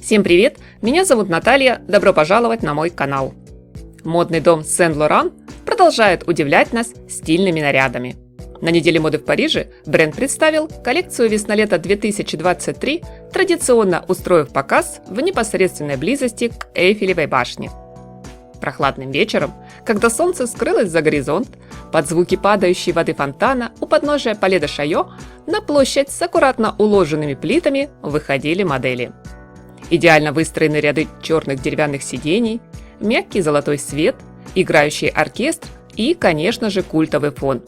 Всем привет! Меня зовут Наталья, добро пожаловать на мой канал. Модный дом Сен-Лоран продолжает удивлять нас стильными нарядами. На неделе моды в Париже бренд представил коллекцию весна-лето 2023, традиционно устроив показ в непосредственной близости к Эйфелевой башне. Прохладным вечером, когда солнце скрылось за горизонт, под звуки падающей воды фонтана у подножия Пале де Шайо на площадь с аккуратно уложенными плитами выходили модели. Идеально выстроенные ряды черных деревянных сидений, мягкий золотой свет, играющий оркестр и, конечно же, культовый фон.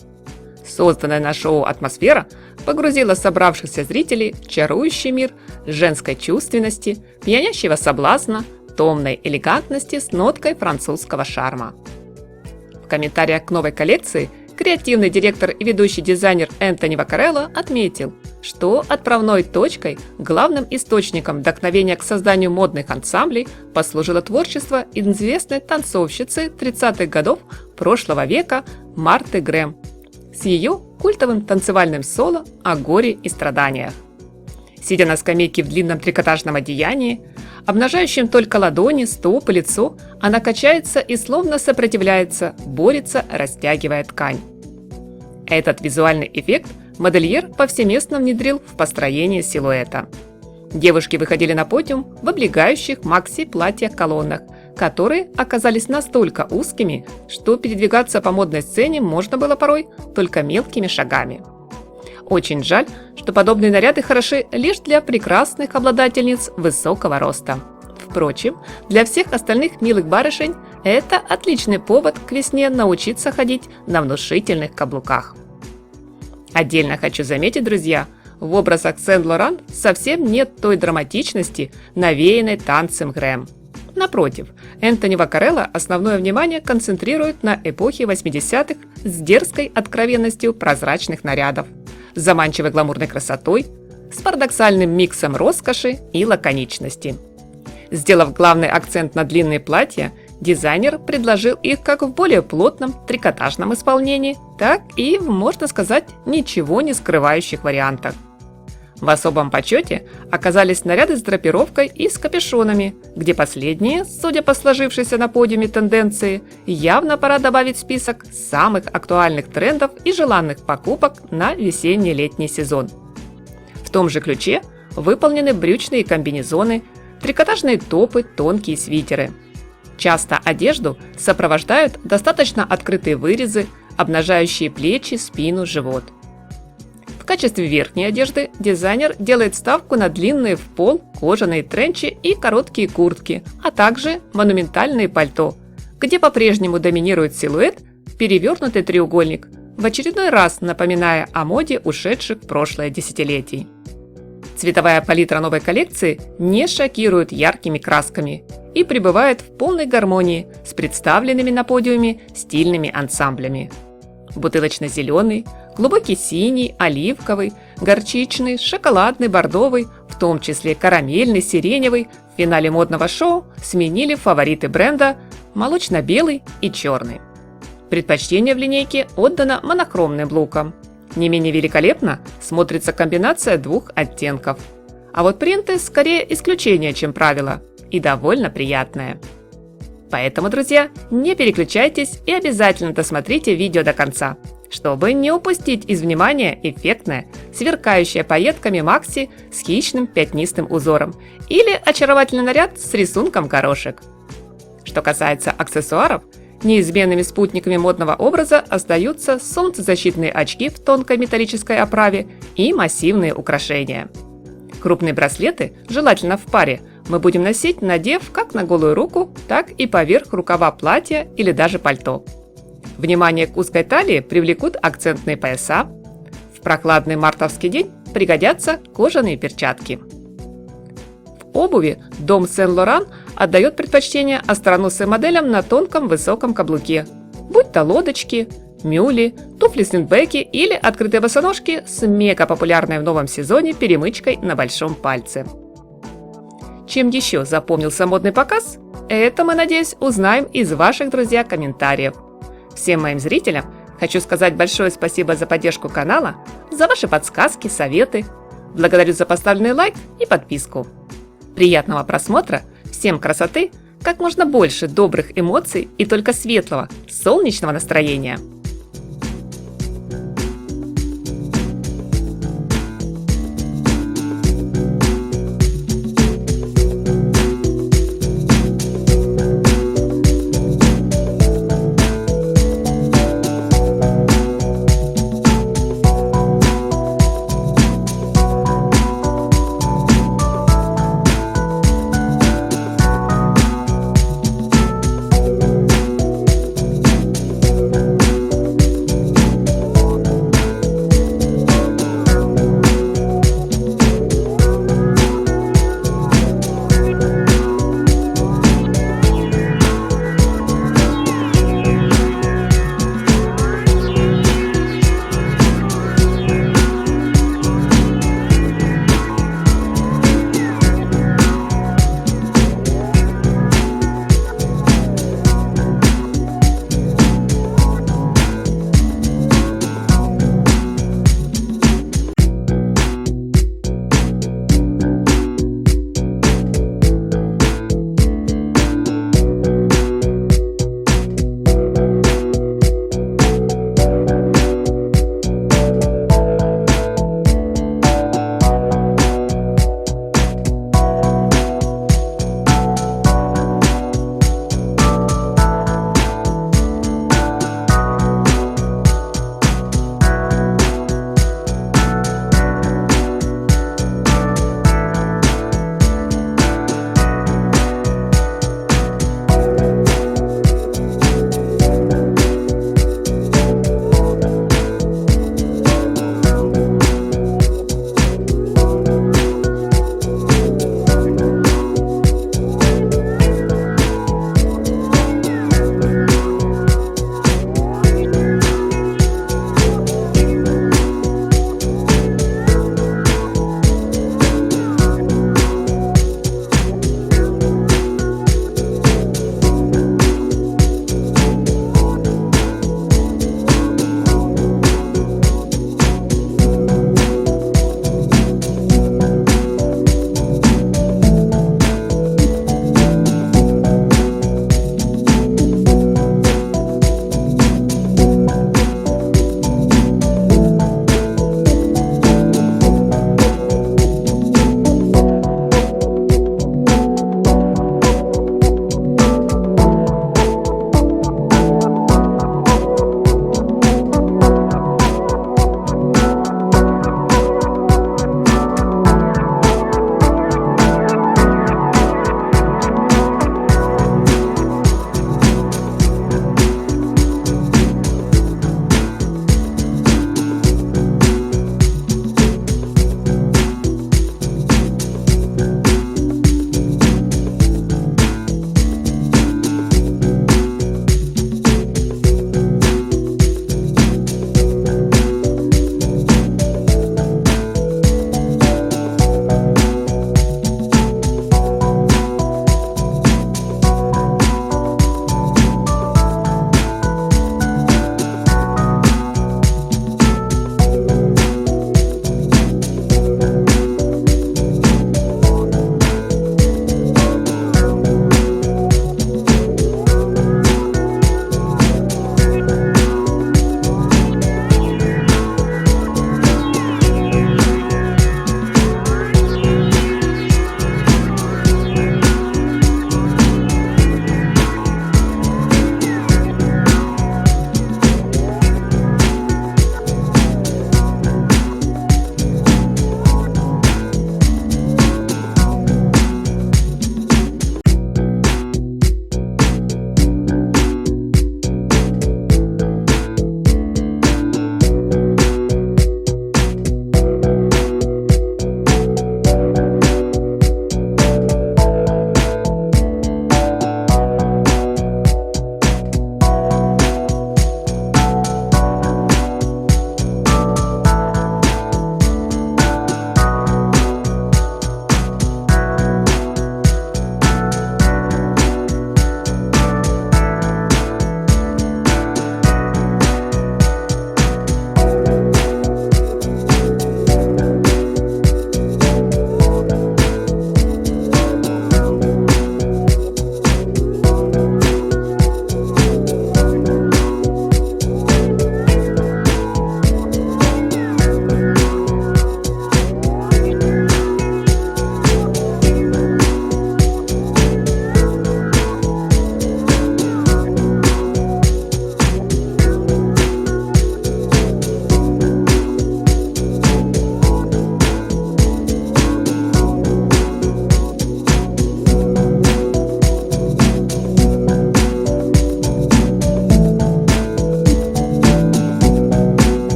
Созданная на шоу атмосфера погрузила собравшихся зрителей в чарующий мир женской чувственности, пьянящего соблазна, томной элегантности с ноткой французского шарма. В комментариях к новой коллекции креативный директор и ведущий дизайнер Энтони Ваккарелло отметил, что отправной точкой, главным источником вдохновения к созданию модных ансамблей послужило творчество известной танцовщицы 30-х годов прошлого века Марты Грэм с ее культовым танцевальным соло о горе и страданиях. Сидя на скамейке в длинном трикотажном одеянии, обнажающем только ладони, стопы, лицо, она качается и словно сопротивляется, борется, растягивая ткань. Этот визуальный эффект модельер повсеместно внедрил в построение силуэта. Девушки выходили на подиум в облегающих макси-платьях-колоннах, которые оказались настолько узкими, что передвигаться по модной сцене можно было порой только мелкими шагами. Очень жаль, что подобные наряды хороши лишь для прекрасных обладательниц высокого роста. Впрочем, для всех остальных милых барышень это отличный повод к весне научиться ходить на внушительных каблуках. Отдельно хочу заметить, друзья, в образах Сен-Лоран совсем нет той драматичности, навеянной танцем Грэм. Напротив, Энтони Ваккарелло основное внимание концентрирует на эпохе 80-х с дерзкой откровенностью прозрачных нарядов, заманчивой гламурной красотой, с парадоксальным миксом роскоши и лаконичности. Сделав главный акцент на длинные платья, дизайнер предложил их как в более плотном трикотажном исполнении, так и в, можно сказать, ничего не скрывающих вариантах. В особом почете оказались наряды с драпировкой и с капюшонами, где последние, судя по сложившейся на подиуме тенденции, явно пора добавить в список самых актуальных трендов и желанных покупок на весенне-летний сезон. В том же ключе выполнены брючные комбинезоны, трикотажные топы, тонкие свитеры. Часто одежду сопровождают достаточно открытые вырезы, обнажающие плечи, спину, живот. В качестве верхней одежды дизайнер делает ставку на длинные в пол кожаные тренчи и короткие куртки, а также монументальные пальто, где по-прежнему доминирует силуэт перевернутый треугольник, в очередной раз напоминая о моде ушедших в прошлое десятилетий. Цветовая палитра новой коллекции не шокирует яркими красками и пребывает в полной гармонии с представленными на подиуме стильными ансамблями. Бутылочно-зеленый, глубокий синий, оливковый, горчичный, шоколадный, бордовый, в том числе карамельный, сиреневый, в финале модного шоу сменили фавориты бренда молочно-белый и черный. Предпочтение в линейке отдано монохромным лукам. Не менее великолепно смотрится комбинация двух оттенков. А вот принты скорее исключение, чем правило, и довольно приятное. Поэтому, друзья, не переключайтесь и обязательно досмотрите видео до конца, чтобы не упустить из внимания эффектное, сверкающее пайетками макси с хищным пятнистым узором или очаровательный наряд с рисунком горошек. Что касается аксессуаров, неизменными спутниками модного образа остаются солнцезащитные очки в тонкой металлической оправе и массивные украшения. Крупные браслеты, желательно в паре, мы будем носить, надев как на голую руку, так и поверх рукава платья или даже пальто. Внимание к узкой талии привлекут акцентные пояса. В прохладный мартовский день пригодятся кожаные перчатки. В обуви дом Сен-Лоран отдает предпочтение остроносым моделям на тонком высоком каблуке, будь то лодочки, мюли, туфли-слингбеки или открытые босоножки с мега-популярной в новом сезоне перемычкой на большом пальце. Чем еще запомнился модный показ? Это мы, надеюсь, узнаем из ваших, друзья, комментариев. Всем моим зрителям хочу сказать большое спасибо за поддержку канала, за ваши подсказки, советы. Благодарю за поставленный лайк и подписку. Приятного просмотра, всем красоты, как можно больше добрых эмоций и только светлого, солнечного настроения!